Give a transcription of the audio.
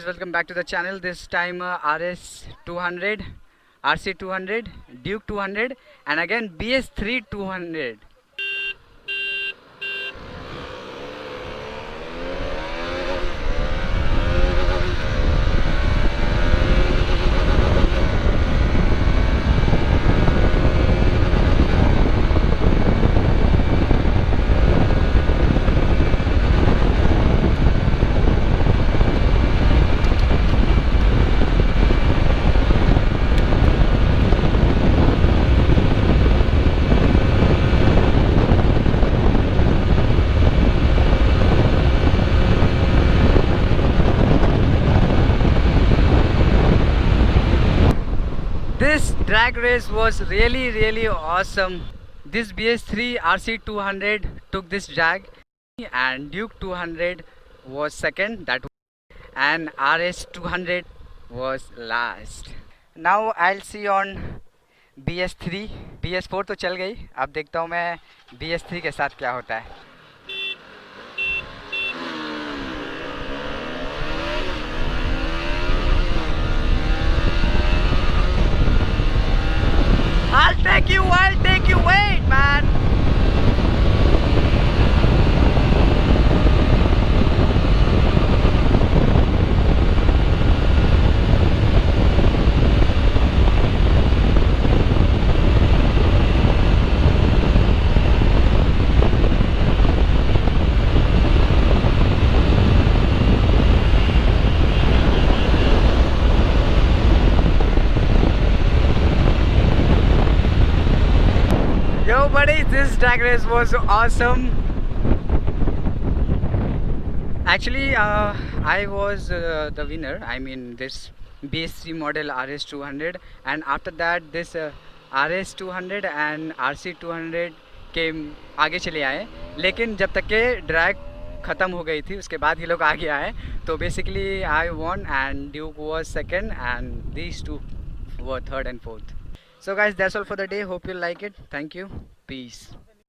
guys, welcome back to the channel. This time RS200, RC200, Duke 200 and again BS3 200. This drag race was really awesome. This BS3 RC200 took this drag and Duke 200 was second, and RS200 was last. Now I'll see on BS3. BS4 तो चल गई, अब देखता हूँ मैं BS3 के साथ क्या होता है. I'll take you, wait man. Yo buddy, this drag race was awesome. Actually I was the winner, I mean this BS3 model RS200, and after that this RS200 and RC200 came आगे चले आए. लेकिन जब तक के drag ख़त्म हो गई थी उसके बाद ये लोग आगे आए. तो basically I won and Duke was second and these two were third and fourth. So guys, that's all for the day. Hope you like it. Thank you. Peace.